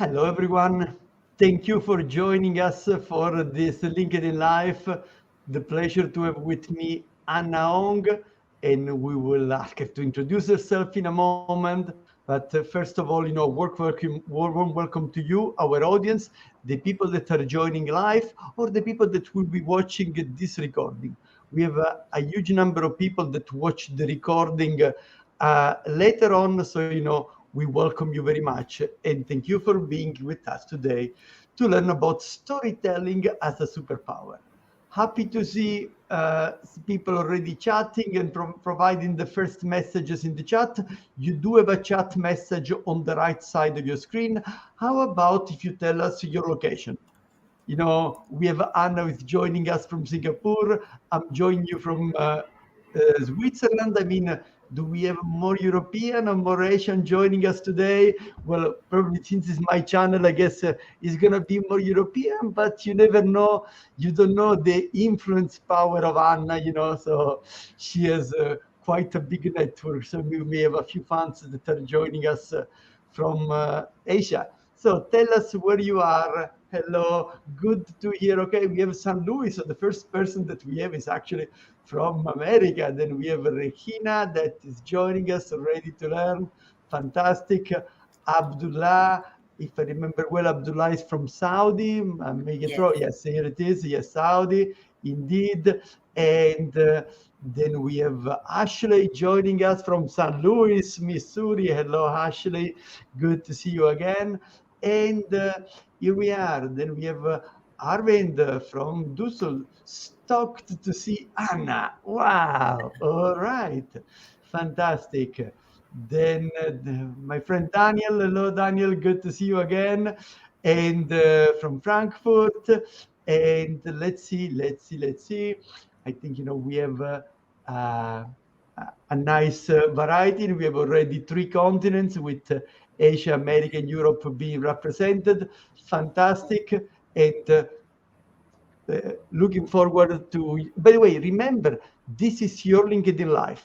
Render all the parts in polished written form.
Hello, everyone. Thank you for joining us for this LinkedIn Live. The pleasure to have with me Anna Ong, and we will ask her to introduce herself in a moment. But first of all, warm welcome to you, our audience, the people that are joining live, or the people that will be watching this recording. We have a huge number of people that watch the recording later on, so we welcome you very much and thank you for being with us today to learn about storytelling as a superpower. Happy to see people already chatting and providing the first messages in the chat. You do have a chat message on the right side of your screen. How about if you tell us your location? We have Anna who's joining us from Singapore. I'm joining you from Switzerland. Do we have more European or more Asian joining us today? Well, probably since it's my channel, I guess it's going to be more European, but you never know. You don't know the influence power of Anna, so she has quite a big network. So we may have a few fans that are joining us from Asia. So tell us where you are. Hello, good to hear. Okay, we have San Luis. So the first person that we have is actually from America. Then we have Regina that is joining us, ready to learn. Fantastic. Abdullah, if I remember well, Abdullah is from Saudi. Make it Yes. wrong. Yes, here it is. Yes, Saudi, indeed. And then we have Ashley joining us from St. Louis, Missouri. Hello, Ashley. Good to see you again. And here we are. Then we have Arvind from Dussel. Stoked to see Anna. Wow. All right. Fantastic. Then my friend Daniel. Hello, Daniel. Good to see you again. And from Frankfurt. And let's see. I think, we have a nice variety. We have already 3 continents with Asia, America, and Europe being represented. Fantastic. And looking forward to, by the way, remember, this is your LinkedIn Live.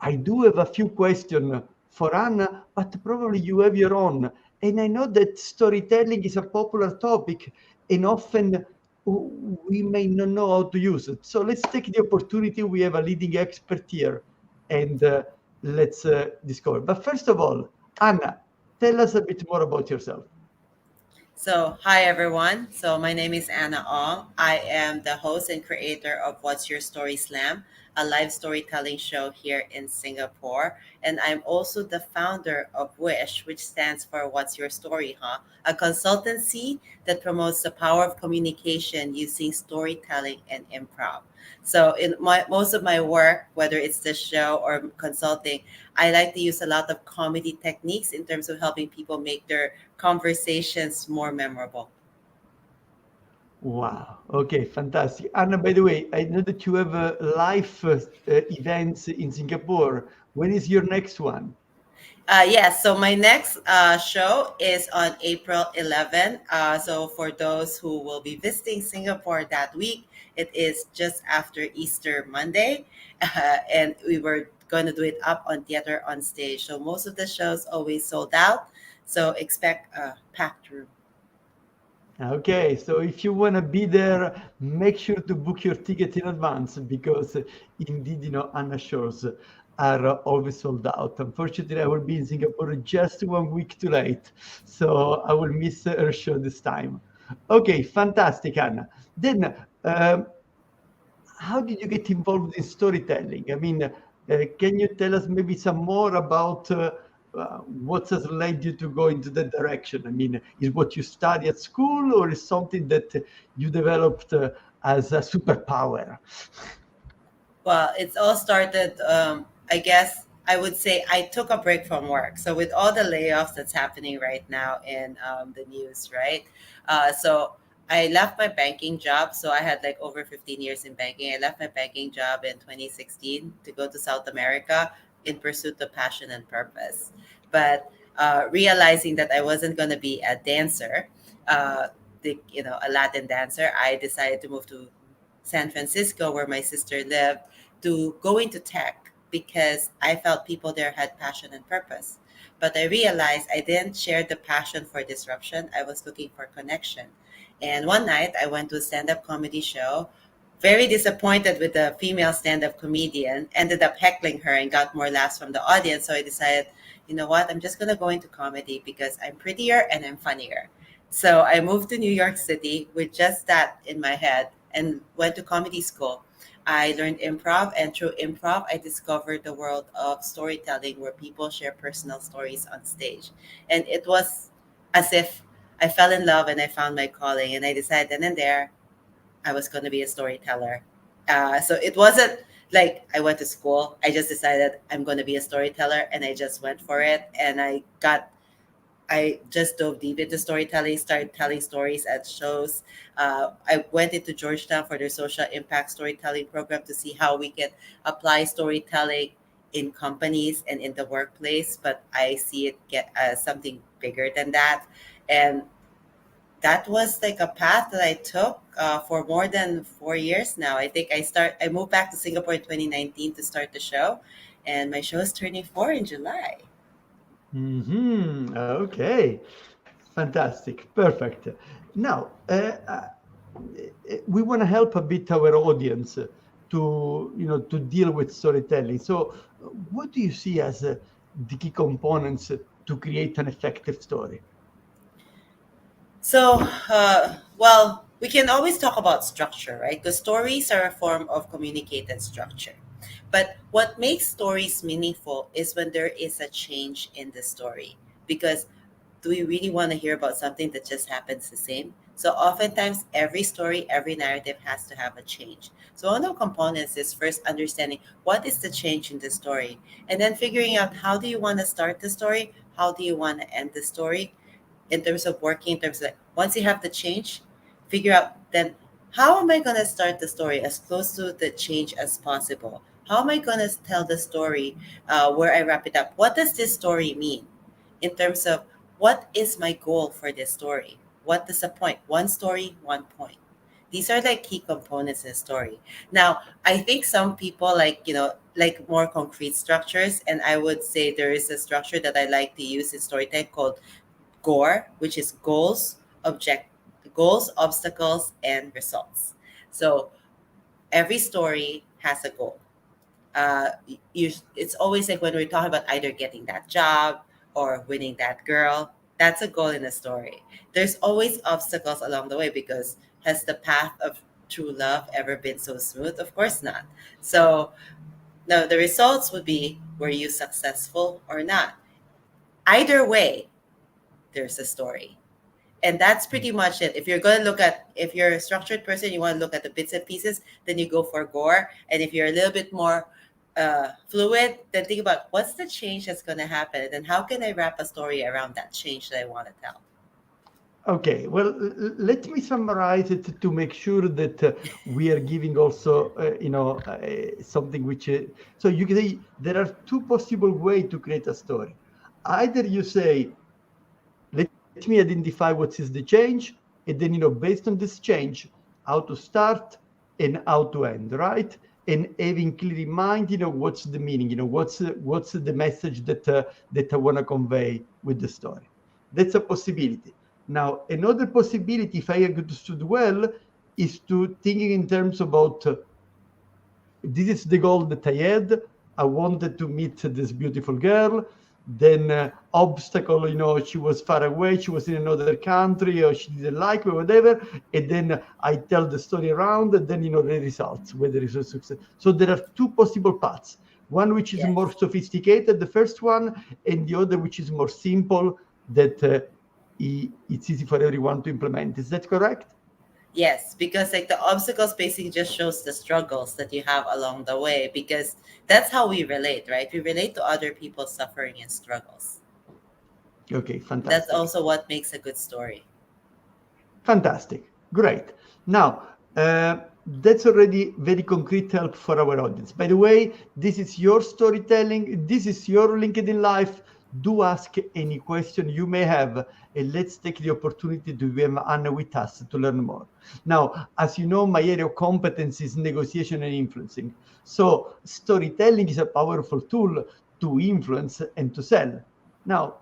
I do have a few questions for Anna, but probably you have your own. And I know that storytelling is a popular topic, and often we may not know how to use it. So let's take the opportunity. We have a leading expert here, and let's discover. But first of all, Anna, tell us a bit more about yourself. So, hi everyone. So, my name is Anna Ong. I am the host and creator of What's Your Story Slam, a live storytelling show here in Singapore. And I'm also the founder of WYSH, which stands for What's Your Story, huh? A consultancy that promotes the power of communication using storytelling and improv. So, in most of my work, whether it's the show or consulting, I like to use a lot of comedy techniques in terms of helping people make their conversations more memorable. Wow. Okay, fantastic. Anna, by the way, I know that you have live events in Singapore. When is your next one? Yes, so my next show is on April 11th. So for those who will be visiting Singapore that week, it is just after Easter Monday. And we were going to do it up on Theater on Stage. So most of the shows always sold out. So expect a packed room. Okay, so if you want to be there, make sure to book your ticket in advance because indeed, Anna shows are always sold out. Unfortunately, I will be in Singapore just 1 week too late, so I will miss her show this time. Okay, fantastic, Anna. Then, how did you get involved in storytelling? Can you tell us maybe some more about what has led you to go into that direction? Is what you study at school or is something that you developed as a superpower? Well, it's all started, I guess I would say I took a break from work. So, with all the layoffs that's happening right now in the news, right? So, I left my banking job. So, I had like over 15 years in banking. I left my banking job in 2016 to go to South America in pursuit of passion and purpose. But realizing that I wasn't going to be a dancer, a Latin dancer, I decided to move to San Francisco, where my sister lived, to go into tech because I felt people there had passion and purpose. But I realized I didn't share the passion for disruption. I was looking for connection. And one night I went to a stand up comedy show, very disappointed with the female stand up comedian, ended up heckling her and got more laughs from the audience. So I decided, you know what, I'm just going to go into comedy because I'm prettier and I'm funnier. So I moved to New York City with just that in my head and went to comedy school. I learned improv, and through improv, I discovered the world of storytelling where people share personal stories on stage. And it was as if I fell in love and I found my calling, and I decided then and there I was going to be a storyteller. So it wasn't like I went to school. I just decided I'm going to be a storyteller, and I just went for it. And I just dove deep into storytelling, started telling stories at shows. I went into Georgetown for their social impact storytelling program to see how we can apply storytelling in companies and in the workplace. But I see it get as something bigger than that. And that was like a path that I took for more than 4 years now. I think I moved back to Singapore in 2019 to start the show, and my show is turning 4 in July. Okay, fantastic, perfect. Now, we want to help a bit our audience to deal with storytelling. So, what do you see as the key components to create an effective story? So, well, we can always talk about structure, right? Because stories are a form of communicated structure. But what makes stories meaningful is when there is a change in the story. Because do we really want to hear about something that just happens the same? So, oftentimes, every story, every narrative has to have a change. So, one of the components is first understanding what is the change in the story, and then figuring out how do you want to start the story, how do you want to end the story, in terms of working, in terms of like, once you have the change, figure out then how am I going to start the story as close to the change as possible? How am I going to tell the story where I wrap it up? What does this story mean in terms of what is my goal for this story? What is the point? One story, one point. These are like key components in a story. Now, I think some people like more concrete structures, and I would say there is a structure that I like to use in storytelling called GORE, which is goals, obstacles, and results. So every story has a goal. It's always like when we're talking about either getting that job or winning that girl, that's a goal in a story. There's always obstacles along the way because has the path of true love ever been so smooth? Of course not. So now the results would be were you successful or not? Either way, there's a story. And that's pretty much it. If you're going to look at, if you're a structured person, you want to look at the bits and pieces, then you go for GORE. And if you're a little bit more fluid, then think about what's the change that's going to happen, and then how can I wrap a story around that change that I want to tell. Okay, well, let me summarize it to make sure that we are giving also, something which. So you can say there are two possible ways to create a story. Either you say, let me identify what is the change, and then based on this change, how to start and how to end, right? And having clear in mind, what's the meaning, what's the message that I want to convey with the story. That's a possibility. Now, another possibility, if I understood well, is to thinking in terms about this is the goal that I had. I wanted to meet this beautiful girl. Then obstacle, she was far away, she was in another country, or she didn't like me, whatever. And then I tell the story around, and then, the results, whether it's a success. So there are two possible paths. One which is more sophisticated, the first one, and the other which is more simple, that it's easy for everyone to implement. Is that correct? Yes, because like the obstacles basically just shows the struggles that you have along the way, because that's how we relate, right? We relate to other people's suffering and struggles. Okay, That's fantastic. also what makes a good story. Fantastic. Great. Now, that's already very concrete help for our audience. By the way, this is your storytelling. This is your LinkedIn Live. Do ask any question you may have, and let's take the opportunity to have Anna with us to learn more. Now, as you know, my area of competence is negotiation and influencing. So storytelling is a powerful tool to influence and to sell. Now,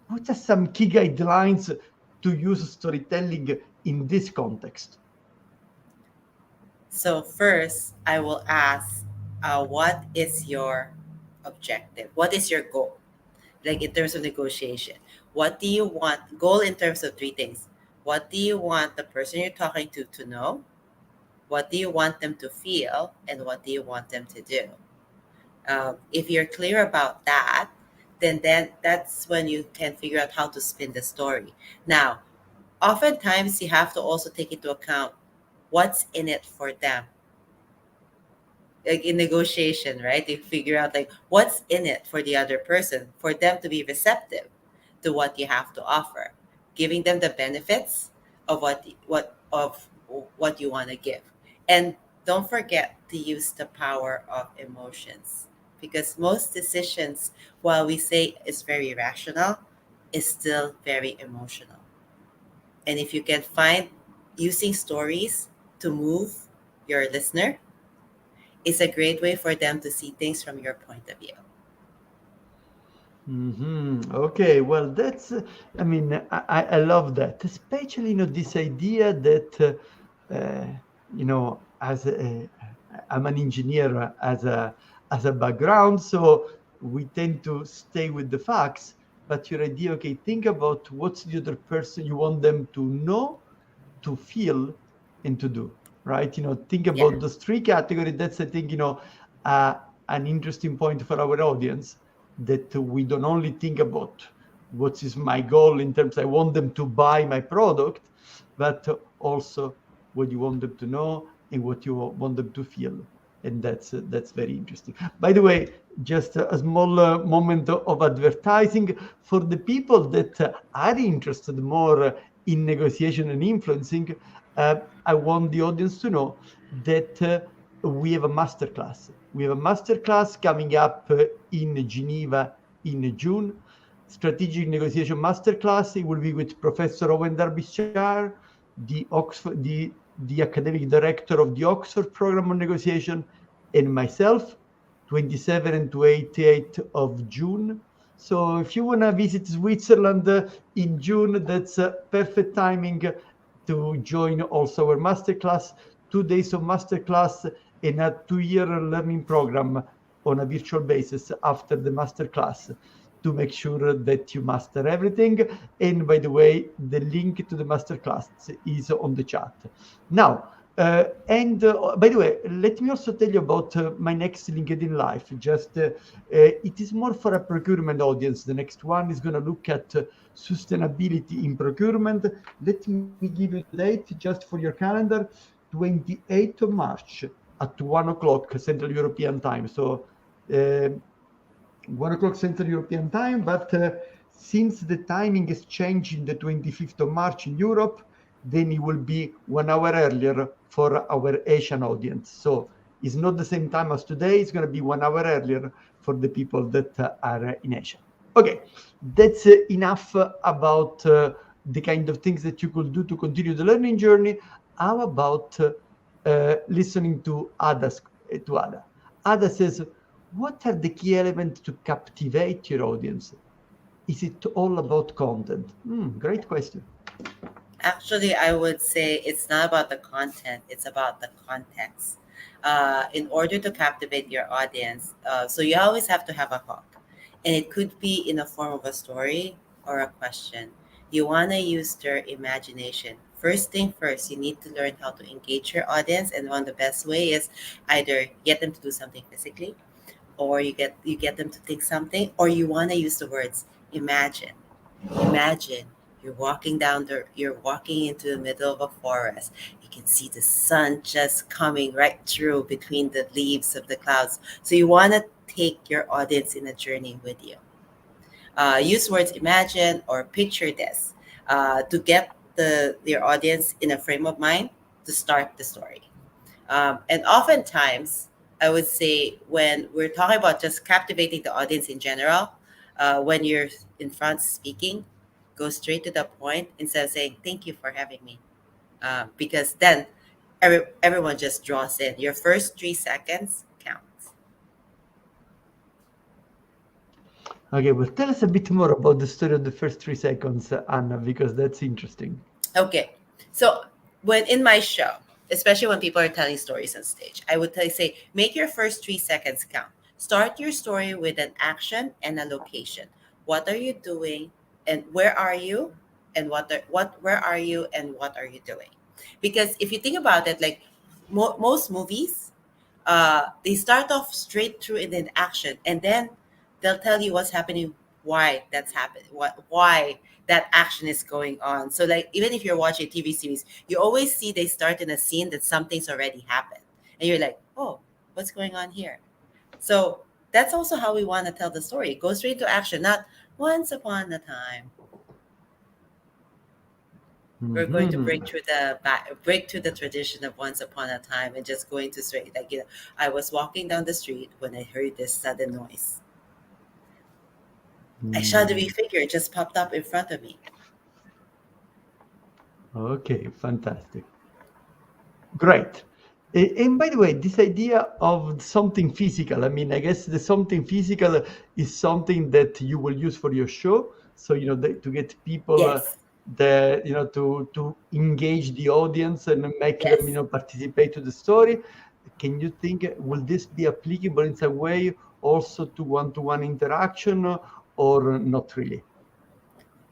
what are some key guidelines to use storytelling in this context? So first, I will ask, what is your objective? What is your goal? Like in terms of negotiation, what do you want? Goal in terms of three things. What do you want the person you're talking to know? What do you want them to feel? And what do you want them to do? If you're clear about that, then that's when you can figure out how to spin the story. Now, oftentimes you have to also take into account what's in it for them, like in negotiation, right? You figure out like what's in it for the other person, for them to be receptive to what you have to offer, giving them the benefits of what you want to give. And don't forget to use the power of emotions, because most decisions, while we say is very rational, is still very emotional. And if you can find using stories to move your listener, it's a great way for them to see things from your point of view. Okay, well, that's, I mean, I love that, especially, this idea that, as I'm an engineer as a background, so we tend to stay with the facts, but your idea, okay, think about what's the other person you want them to know, to feel, and to do, right? Think Yeah. about those three categories. That's, I think, uh, an interesting point for our audience, that we don't only think about what is my goal in terms I want them to buy my product, but also what you want them to know and what you want them to feel. And that's very interesting. By the way, just a small moment of advertising for the people that are interested more in negotiation and influencing. I want the audience to know that we have a masterclass. We have a masterclass coming up in Geneva in June. Strategic Negotiation Masterclass. It will be with Professor Owen Derbyshire, the academic director of the Oxford Program on Negotiation, and myself, 27 and 28 of June. So if you want to visit Switzerland in June, that's perfect timing to join also our masterclass. 2 days of masterclass and a 2-year learning program on a virtual basis after the masterclass, to make sure that you master everything. And by the way, the link to the masterclass is on the chat. Now, and by the way, let me also tell you about my next LinkedIn Live. Just it is more for a procurement audience. The next one is going to look at sustainability in procurement. Let me give you the date just for your calendar: 28th of March at 1 o'clock Central European Time. So. Uh, 1 o'clock Central European Time, but since the timing is changing the 25th of March in Europe, then it will be 1 hour earlier for our Asian audience. So it's not the same time as today. It's going to be 1 hour earlier for the people that are in Asia. Okay, that's enough about the kind of things that you could do to continue the learning journey. How about listening to to Ada? Ada says, what are the key elements to captivate your audience? Is it all about content? Great question. Actually, I would say it's not about the content, it's about the context. In order to captivate your audience, so you always have to have a hook. And it could be in the form of a story or a question. You want to use their imagination. First thing first, you need to learn how to engage your audience. And one of the best way is either get them to do something physically, or you get them to think something, or you want to use the words imagine. Imagine you're walking into the middle of a forest. You can see the sun just coming right through between the leaves of the clouds. So you want to take your audience in a journey with you. Use words imagine or picture this to get your audience in a frame of mind to start the story. And oftentimes, I would say when we're talking about just captivating the audience in general, when you're in front speaking, go straight to the point instead of saying, "Thank you for having me." Because then everyone just draws in. Your first 3 seconds counts. Okay, well, tell us a bit more about the story of the first 3 seconds, Anna, because that's interesting. Okay. So when in my show, especially when people are telling stories on stage, I would say, make your first 3 seconds count. Start your story with an action and a location. What are you doing, and where are you, and where are you, and what are you doing? Because if you think about it, like most movies, they start off straight through in an action, and then they'll tell you what's happening, why that's happened, why that action is going on. So like even if you're watching a TV series, you always see they start in a scene that something's already happened, and you're like, oh, what's going on here? So that's also how we want to tell the story. Go straight to action, not once upon a time. We're going to Mhm. break through the tradition of once upon a time and just going to straight, like, I was walking down the street when I heard this sudden noise. A shadowy Mm. figure just popped up in front of me. Okay, fantastic. Great. And by the way, this idea of something physical, I mean, I guess the something physical is something that you will use for your show. So, to get people Yes, to engage the audience and make them, yes. participate to the story. Can you think, will this be applicable in some way also to one-to-one interaction or not really?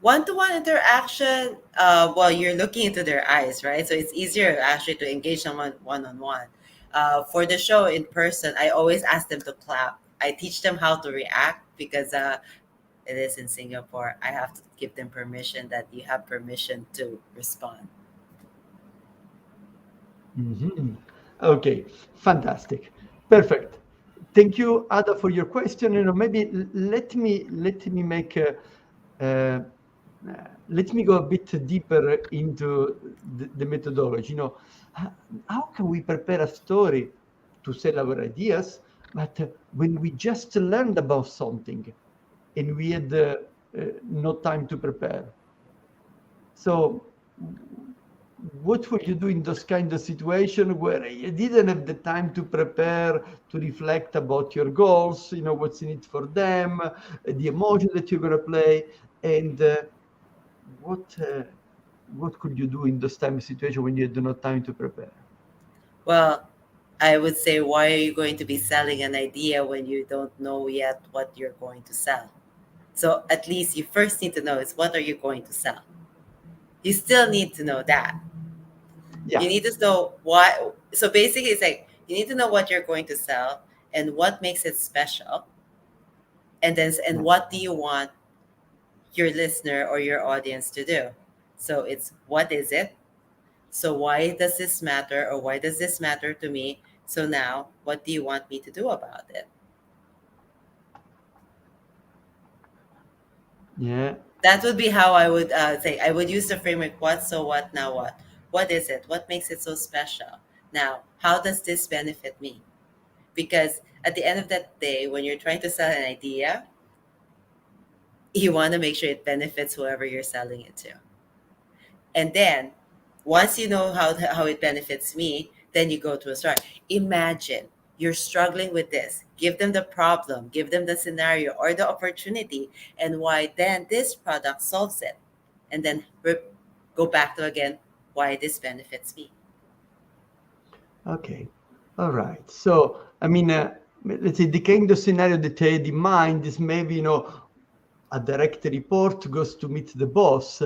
One-to-one interaction, well, you're looking into their eyes, right? So it's easier actually to engage someone one-on-one. For the show in person, I always ask them to clap. I teach them how to react because it is in Singapore. I have to give them permission that you have permission to respond. Mhm. Okay, fantastic. Perfect. Thank you, Ada, for your question. Maybe let me make let me go a bit deeper into the methodology. H- how can we prepare a story to sell our ideas, but when we just learned about something and we had no time to prepare? So what would you do in those kind of situations where you didn't have the time to prepare, to reflect about your goals, what's in it for them, the emotion that you're going to play, and what uh, what could you do in those time situation when you had no time to prepare? Well, I would say, why are you going to be selling an idea when you don't know yet what you're going to sell? So at least you first need to know is, what are you going to sell? You still need to know that. You Yeah, need to know why. So basically, it's like you need to know what you're going to sell and what makes it special, and yeah, what do you want your listener or your audience to do. So it's, what is it? So why does this matter, or why does this matter to me? So now, what do you want me to do about it? yeah. That would be how I would say. I would use the framework: what, so what, now what? What is it? What makes it so special? Now, how does this benefit me? Because at the end of that day, when you're trying to sell an idea, you want to make sure it benefits whoever you're selling it to. And then once you know how it benefits me, then you go to a story. Imagine you're struggling with this. Give them the problem, give them the scenario or the opportunity, and why then this product solves it. And then go back to again why this benefits me. Okay. All right. So, I mean, let's say the kind of scenario that I had in mind is maybe, a direct report goes to meet the boss,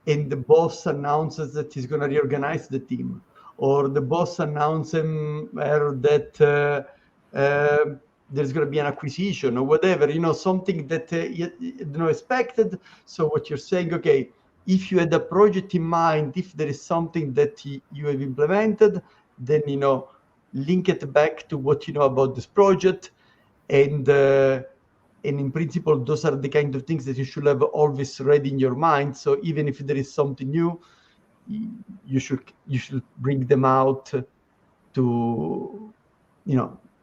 and the boss announces that he's going to reorganize the team, or the boss announces that there's going to be an acquisition or whatever, something that you don't expected. So what you're saying, okay, if you had a project in mind, if there is something that you have implemented, then link it back to what you know about this project, and in principle, those are the kind of things that you should have always ready in your mind. So even if there is something new, you should bring them out to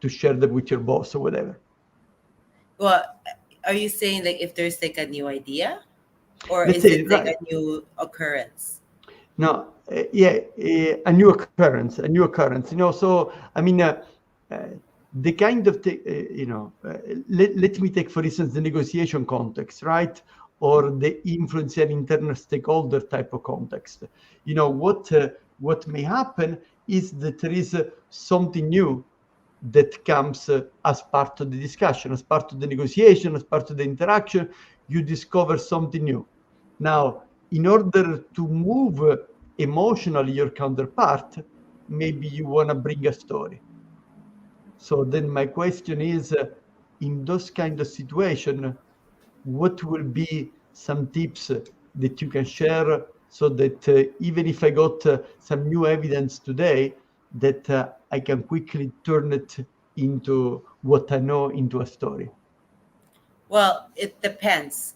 share them with your boss or whatever. Well, are you saying like if there's like a new idea, or Let's is say, it like right. a new occurrence? No, yeah, a new occurrence, a new occurrence. So I mean, uh, the kind of let me take for instance the negotiation context, right, or the influence and internal stakeholder type of context. What may happen is that there is something new that comes as part of the discussion, as part of the negotiation, as part of the interaction. You discover something new. Now, in order to move emotionally your counterpart, maybe you want to bring a story. So then my question is, in those kind of situation, what will be some tips that you can share so that even if I got some new evidence today, that I can quickly turn it into what I know into a story? Well, it depends.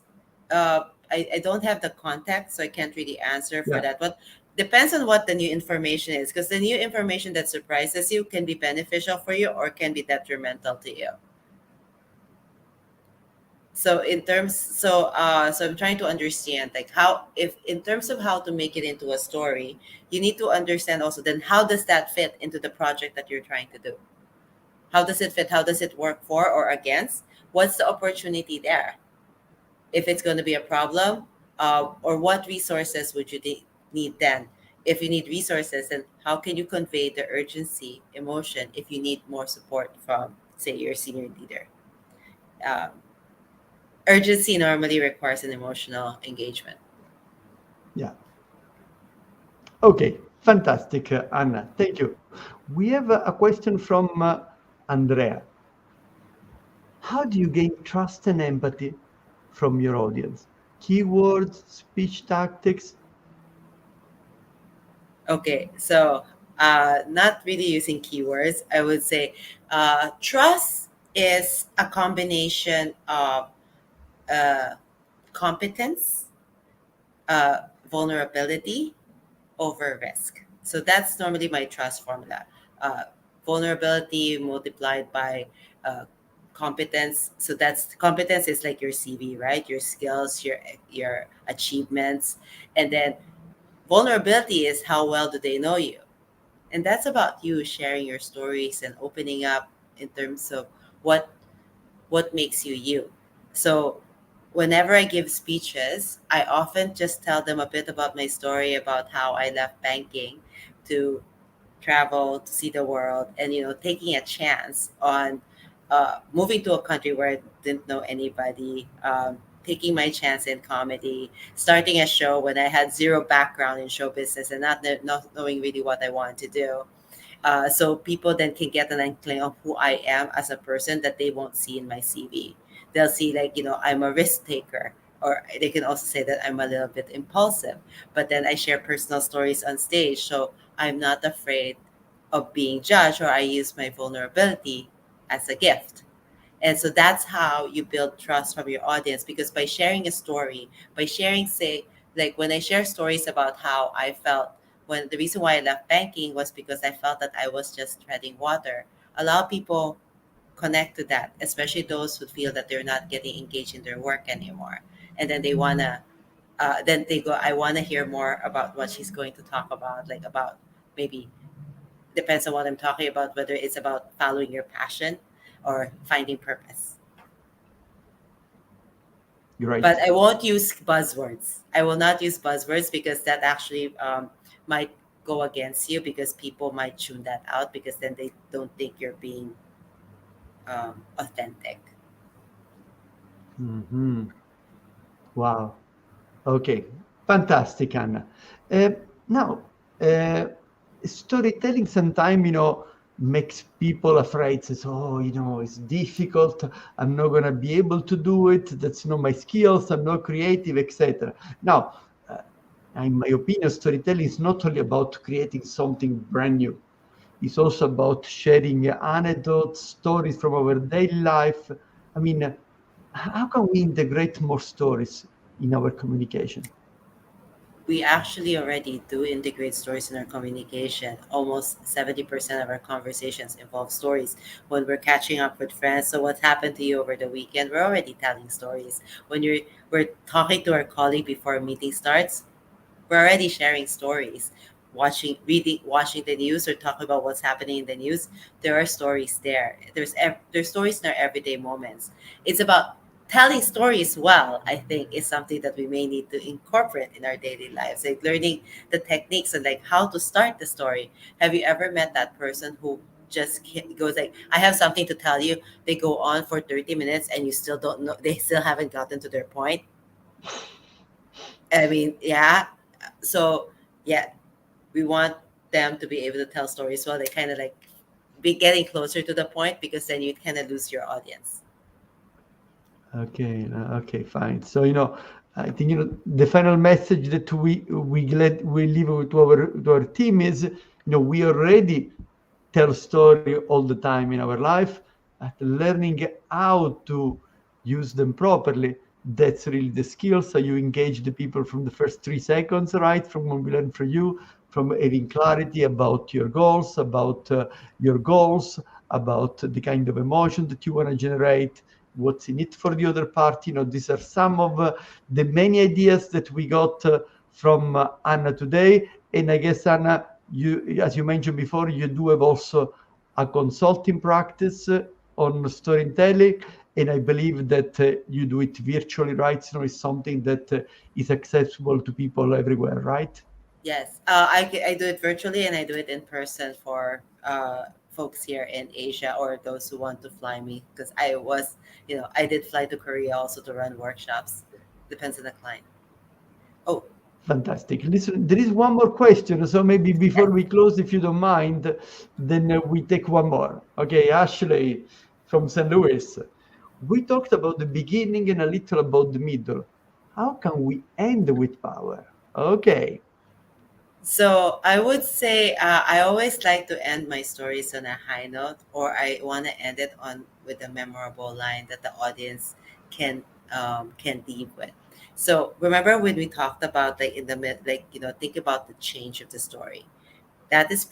I don't have the context, so I can't really answer for Yeah. that. But depends on what the new information is, because the new information that surprises you can be beneficial for you or can be detrimental to you. So in terms, so I'm trying to understand like how, if in terms of how to make it into a story, you need to understand also then how does that fit into the project that you're trying to do. How does it fit? How does it work for or against? What's the opportunity there? If it's going to be a problem, or what resources would you need then? If you need resources, then how can you convey the urgency emotion if you need more support from, say, your senior leader? um, Urgency normally requires an emotional engagement. Yeah. Okay, fantastic, Anna. Thank you. We have a question from Andrea. How do you gain trust and empathy from your audience? Keywords, speech tactics? Okay, so not really using keywords. I would say trust is a combination of uh, competence, uh, vulnerability over risk. So that's normally my trust formula. Uh, Vulnerability multiplied by uh, competence. So that's competence is like your CV, right? Your skills, your achievements, and then vulnerability is how well do they know you, and that's about you sharing your stories and opening up in terms of what what makes you you. So whenever I give speeches, I often just tell them a bit about my story about how I left banking to travel to see the world, and taking a chance on moving to a country where I didn't know anybody, taking my chance in comedy, starting a show when I had zero background in show business and not knowing really what I wanted to do. So people then can get an inkling of who I am as a person that they won't see in my CV. They'll see, like, I'm a risk taker, or they can also say that I'm a little bit impulsive. But then I share personal stories on stage, so I'm not afraid of being judged, or I use my vulnerability as a gift. And so that's how you build trust from your audience, because by sharing a story, by sharing, say, like when I share stories about how I felt when the reason why I left banking was because I felt that I was just treading water. A lot of people connect to that, especially those who feel that they're not getting engaged in their work anymore. And then they wanna then they go, I wanna hear more about what she's going to talk about, like about maybe depends on what I'm talking about, whether it's about following your passion or finding purpose. But Great. I won't use buzzwords. I will not use buzzwords because that actually might go against you, because people might tune that out because then they don't think you're being authentic. Mhm. Wow. Okay. Fantastic, Anna. Uh, Now, uh, storytelling sometimes, makes people afraid. Says, "Oh, it's difficult. I'm not gonna be able to do it. That's not my skills. I'm not creative, etc." Now, uh, in my opinion, storytelling is not only about creating something brand new. It's also about sharing anecdotes, stories from our daily life. I mean, how can we integrate more stories in our communication? We actually already do integrate stories in our communication. Almost 70% of our conversations involve stories. When we're catching up with friends, so what happened to you over the weekend, we're already telling stories. When we're talking to our colleague before a meeting starts, we're already sharing stories. watching the news or talking about what's happening in the news, there are stories there. There's stories in our everyday moments. It's about telling stories well. I think is something that we may need to incorporate in our daily lives, like learning the techniques and like how to start the story. Have you ever met that person who just goes like, I have something to tell you. They go on for 30 minutes and you still don't know, they still haven't gotten to their point. I mean, yeah. So yeah, we want them to be able to tell stories while they kind of like be getting closer to the point, because then you kind of lose your audience. Okay, okay, fine. So, I think, the final message that we leave to our team is, we already tell story all the time in our life, but learning how to use them properly, that's really the skill. So you engage the people from the first 3 seconds, right? From what we learn from you, from having clarity about your goals, about the kind of emotion that you want to generate, what's in it for the other party. These are some of the many ideas that we got from Anna today. And I guess, Anna, as you mentioned before, you do have also a consulting practice on storytelling, and I believe that you do it virtually, right? So it's something that is accessible to people everywhere, right? Yes, I do it virtually and I do it in person for folks here in Asia or those who want to fly me, because I did fly to Korea also to run workshops. Depends on the client. Oh, Fantastic. Listen, there is one more question, so maybe yes. before we close, if you don't mind, then we take one more. Okay, Ashley from St. Louis. We talked about the beginning and a little about the middle. How can we end with power? Okay. So I would say I always like to end my stories on a high note, or I want to end it on with a memorable line that the audience can leave with. So remember when we talked about like in the mid, like think about the change of the story. That is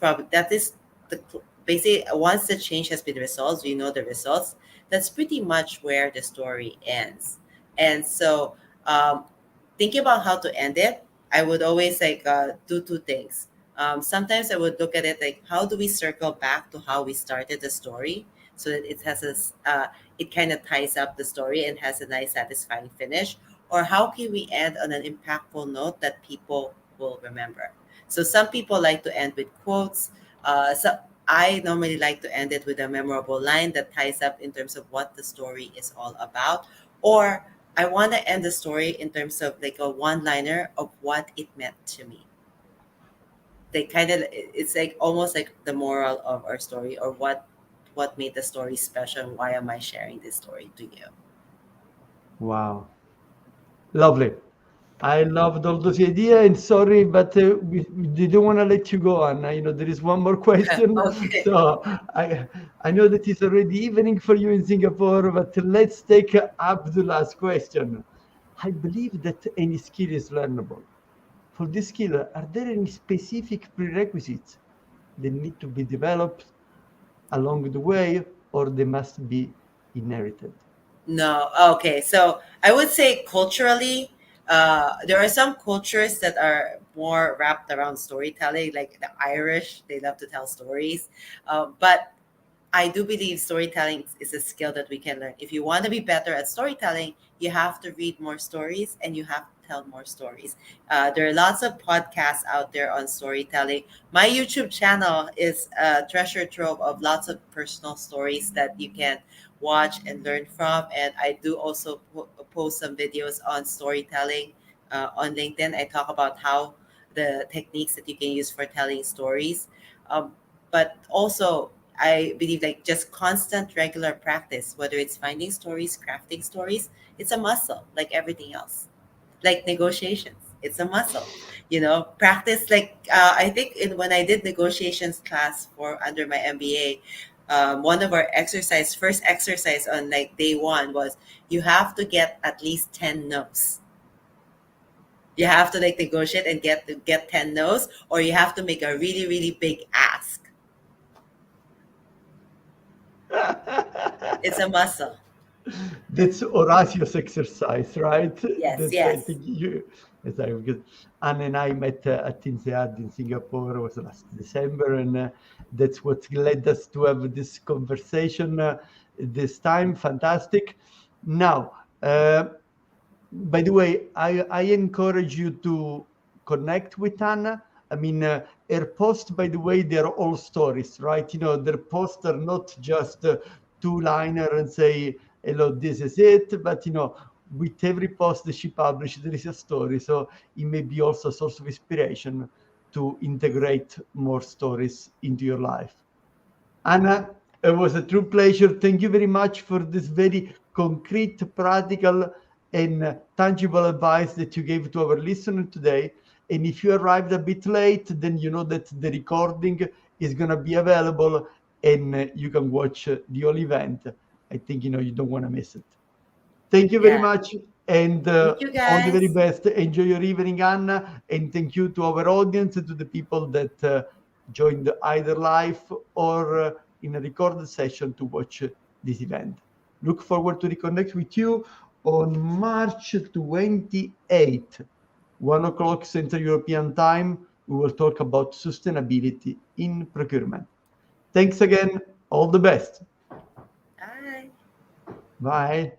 basically once the change has been resolved, we know the results. That's pretty much where the story ends. And so um, thinking about how to end it, I would always like do two things. Sometimes I would look at it like, how do we circle back to how we started the story, so that it kind of ties up the story and has a nice satisfying finish, or how can we end on an impactful note that people will remember. So some people like to end with quotes. So I normally like to end it with a memorable line that ties up in terms of what the story is all about, or I want to end the story in terms of like a one liner of what it meant to me. They kind of, it's like almost like the moral of our story, or what made the story special and why am I sharing this story to you. Wow. Lovely. I loved all those ideas, and sorry, but we didn't want to let you go, Anna. There is one more question. Okay. So I know that it's already evening for you in Singapore, but let's take up the last question. I believe that any skill is learnable. For this skill, are there any specific prerequisites that need to be developed along the way, or they must be inherited? No, okay. So I would say culturally, there are some cultures that are more wrapped around storytelling, like the Irish. They love to tell stories, but I do believe storytelling is a skill that we can learn. If you want to be better at storytelling, you have to read more stories and you have to tell more stories. There are lots of podcasts out there on storytelling. My YouTube channel is a treasure trove of lots of personal stories that you can watch and learn from. And I do also post some videos on storytelling on LinkedIn. I talk about how the techniques that you can use for telling stories. But also, I believe like just constant regular practice, whether it's finding stories, crafting stories, it's a muscle like everything else. Like negotiations, it's a muscle. Practice like I think when I did negotiations class for under my MBA, one of our first exercise on like day one was you have to get at least 10 no's. You have to like negotiate and get 10 no's, or you have to make a really, really big ask. It's a muscle. That's Horacio's exercise, right? Yes, That I yes. think you. Because Anne and I met at INSEAD in Singapore, it was last December, and that's what led us to have this conversation this time. Fantastic. Now, by the way, I encourage you to connect with Anna. I mean, her posts, by the way, they're all stories, right? You know, their posts are not just two-liner and say, hello, this is it, but, you know, with every post that she publishes, there is a story. So it may be also a source of inspiration to integrate more stories into your life. Anna, it was a true pleasure. Thank you very much for this very concrete, practical, and tangible advice that you gave to our listener today. And if you arrived a bit late, then you know that the recording is going to be available and you can watch the whole event. I think, you know, you don't want to miss it. Thank you very Yeah. much, and Thank you, all the very guys. best. Enjoy your evening, Anna, and thank you to our audience, to the people that joined either live or in a recorded session to watch this event. Look forward to reconnect with you on March 28th, 1 o'clock Central European Time. We will talk about sustainability in procurement. Thanks again. All the best. Bye. Bye.